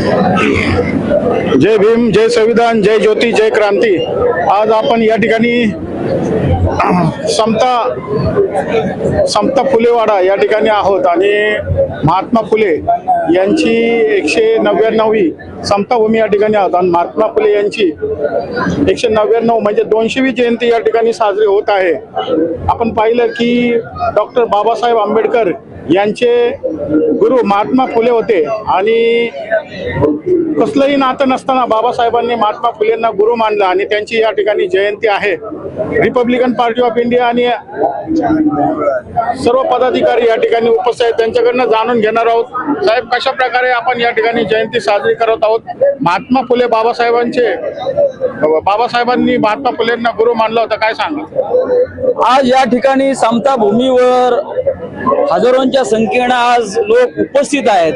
जय भीम, जय संविधान, जय ज्योती, जय क्रांती। आज आपण या ठिकाणी समता फुलेवाडा या ठिकाणी आहोत आणि महात्मा फुले यांची 199वी समता भूमी या ठिकाणी आहोत आणि महात्मा फुले यांची 199 म्हणजे 200वी जयंती या ठिकाणी साजरी होत आहे। आपण पाहिलं की डॉक्टर बाबासाहेब आंबेडकर यांचे गुरु महात्मा फुले होते आणि कसलंही नातं नसताना बाबासाहेबांनी महात्मा फुलेंना गुरु मानलं आणि त्यांची या ठिकाणी जयंती आहे। रिपब्लिकन पार्टी ऑफ इंडिया आणि सर्व पदाधिकारी या ठिकाणी उपस्थित आहेत, त्यांच्याकडनं जाणून घेणार आहोत। साहेब, कशा प्रकारे आपण या ठिकाणी जयंती साजरी करत आहोत? महात्मा फुले बाबासाहेबांनी महात्मा फुलेंना गुरु मानलं होतं, काय सांगा? आज या ठिकाणी समता भूमीवर हजारोंच्या संख्येने आज लोक उपस्थित आहेत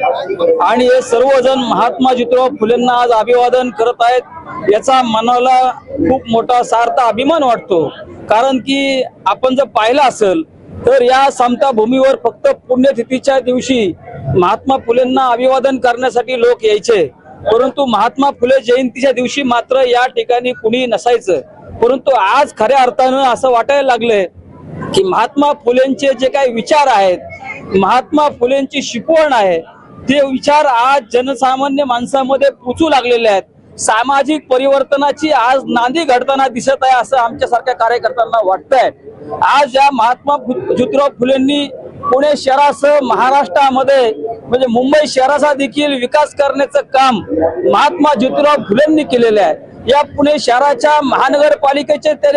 आणि हे सर्वजण महात्मा ज्योतिराव फुलेंना आज अभिवादन करत आहेत। याचा मनाला खूप मोठा सार्थ अभिमान वाटतो, कारण की आपण जर पाहिलं असेल तर या समता भूमीवर फक्त पुण्यतिथीच्या दिवशी महात्मा फुलेंना अभिवादन करण्यासाठी लोक यायचे, परंतु महात्मा फुले जयंतीच्या दिवशी मात्र या ठिकाणी कुणी नसायचं। परंतु आज खऱ्या अर्थानं असं वाटायला लागलंय की महात्मा फुलेंचे जे काही विचार आहेत, महात्मा फुलेंची शिकवण आहे, ते विचार आज जनसामान्य माणसामध्ये पोचू लागलेले आहेत। सामाजिक परिवर्तनाची आज नांदी घडताना दिसत आहे असं आमच्यासारख्या कार्यकर्त्यांना वाटतंय। आज या महात्मा ज्योतिराव फुलेंनी पुणे शहरासह महाराष्ट्रामध्ये म्हणजे मुंबई शहराचा देखील विकास करण्याचं काम महात्मा ज्योतिराव फुलेंनी केलेलं आहे। या पुणे शहराच्या महानगरपालिकेचे ते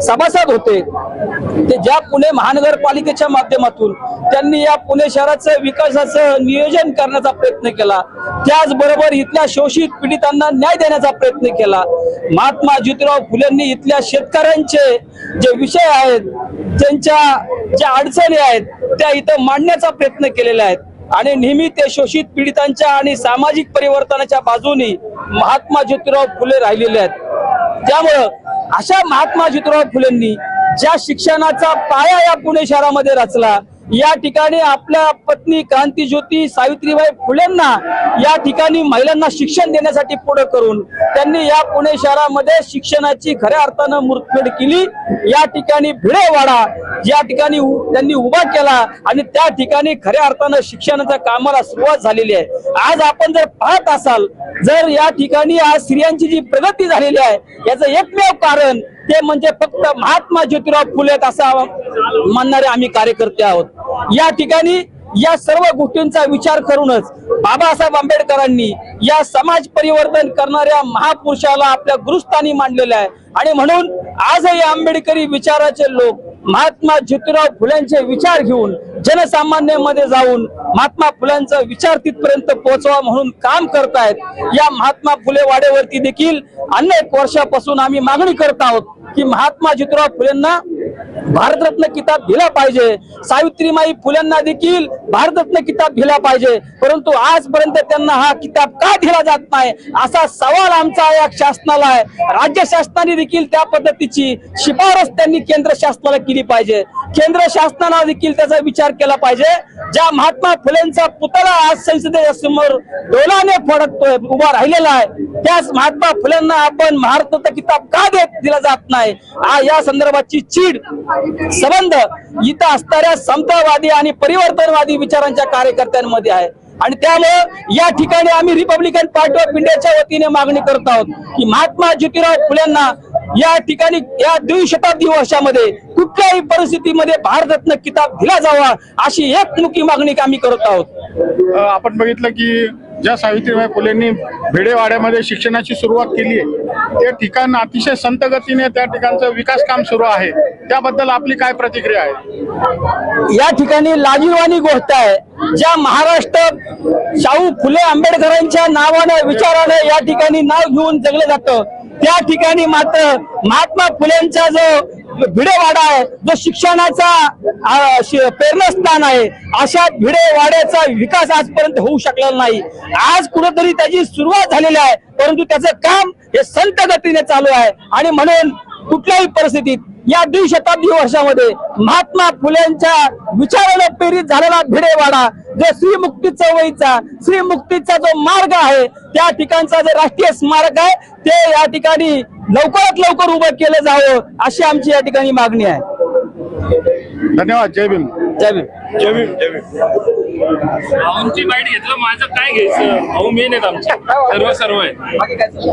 सभासद होते। ते ज्या पुणे महानगरपालिकेच्या माध्यमातून त्यांनी या पुणे शहराचं विकासाचं नियोजन करण्याचा प्रयत्न केला, त्याचबरोबर इथल्या शोषित पीडितांना न्याय देण्याचा प्रयत्न केला। महात्मा ज्योतिराव फुलेंनी इथल्या शेतकऱ्यांचे जे विषय आहेत, त्यांच्या ज्या अडचणी आहेत त्या इथं मांडण्याचा प्रयत्न केलेला आहे आणि नेहमी ते शोषित पीडितांच्या आणि सामाजिक परिवर्तनाच्या बाजूनी महात्मा ज्योतिराव फुले राहिलेले आहेत। त्यामुळं अशा महात्मा ज्योतिराव फुलेंनी ज्या शिक्षणाचा पाया या पुणे शहरामध्ये रचला, या ठिकाणी आपल्या पत्नी क्रांतीज्योती सावित्रीबाई फुलेंना या ठिकाणी महिलांना शिक्षण देण्यासाठी पुढे करून त्यांनी या पुणे शहरामध्ये शिक्षणाची खऱ्या अर्थानं मुहूर्तमेढ केली। या ठिकाणी भिडेवाडा या ठिकाणी त्यांनी उभा केला आणि त्या ठिकाणी खऱ्या अर्थानं शिक्षणाच्या कामाला सुरुवात झालेली आहे। आज आपण जर पाहत असाल, जर या ठिकाणी आज स्त्रियांची जी प्रगती झालेली आहे याचं एकमेव कारण ते म्हणजे फक्त महात्मा ज्योतिराव फुले असं म्हणणारे आम्ही कार्यकर्ते आहोत। या ठिकाणी या सर्व गोष्टींचा विचार करूनच बाबासाहेब आंबेडकरांनी या समाज परिवर्तन करणाऱ्या महापुरुषाला आपल्या गुरुस्थानी मांडलेलं आहे आणि म्हणून आजही आंबेडकरी विचाराचे लोक महात्मा ज्योतिराव फुलेंचे विचार घेऊन जनसामान्यांमध्ये जाऊन महात्मा फुलेंचा विचार तिथपर्यंत पोहोचवा म्हणून काम करतायत। या महात्मा फुले वाड्यावरती देखील अनेक वर्षापासून आम्ही मागणी करत आहोत की महात्मा ज्योतिराव फुलेंना भारतरत्न किताब दिला पाहिजे, सावित्रीबाई फुलेंना देखील भारतरत्न किताब दिला पाहिजे, परंतु आजपर्यंत त्यांना हा किताब का दिला जात नाही असा सवाल आमचा या शासनाला आहे। राज्य शासनाने देखील त्या पद्धतीची शिफारस त्यांनी केंद्र शासनाला केली पाहिजे। केंद्र शासनाला देखील त्याचा विचार केला पाहिजे। ज्या महात्मा फुलेंचा पुतळा आज संसदेच्या समोर डोलाने फडकतोय उभा राहिलेला आहे, त्याच महात्मा फुलेंना आपण भारतरत्न किताब का दिला जात नाही या संदर्भाची चीड संबंध इथं असणाऱ्या समतावादी आणि परिवर्तनवादी विचारांच्या कार्यकर्त्यांमध्ये आहे आणि त्यामुळे या ठिकाणी आम्ही रिपब्लिकन पार्टी ऑफ इंडियाच्या वतीने मागणी करत आहोत की महात्मा ज्योतिराव फुलेंना या ठिकाणी या 2 शताब्दी वर्षामध्ये कुठल्याही परिस्थितीमध्ये भारतरत्न किताब दिला जावा अशी एकमुखी मागणी आम्ही करत आहोत। आपण बघितलं की ज्या सावित्रीबाई फुलेंनी भिडेवाड्यामध्ये शिक्षणाची सुरुवात केली आहे ते ठिकाण अतिशय संत गतीने त्या ठिकाणचं विकास काम सुरू आहे, त्याबद्दल आपली काय प्रतिक्रिया आहे? या ठिकाणी लाजिरवाणी गोष्ट आहे, ज्या महाराष्ट्र शाहू फुले आंबेडकरांच्या नावाने विचाराने या ठिकाणी नाव घेऊन जगलं जातं, त्या ठिकाणी मात्र महात्मा फुलेंचा जो भिडेवाडा आहे, जो शिक्षणाचा प्रेरणास्थान आहे, अशा भिडेवाड्याचा विकास आजपर्यंत होऊ शकलेला नाही। आज कुठेतरी त्याची सुरुवात झालेली आहे, परंतु त्याचं काम हे संत गतीने चालू आहे आणि म्हणून कुठल्याही परिस्थितीत या द्विशताब्दी वर्षामध्ये महात्मा फुलेंच्या विचाराला प्रेरित झालेला भिडेवाडा, जो श्रीमुक्ती चळवळीचा श्रीमुक्तीचा जो मार्ग आहे, त्या ठिकाणचा जे राष्ट्रीय स्मारक आहे ते या ठिकाणी लवकरात लवकर उभं केलं जावं अशी आमची या ठिकाणी मागणी आहे. धन्यवाद. जय भीम. जय भीम. जय भीम. जय भीम. भाऊंची बाईट घेतलं, माझं काय घ्यायचं? भाऊ मेन आहेत आमचे, सर्व आहेत.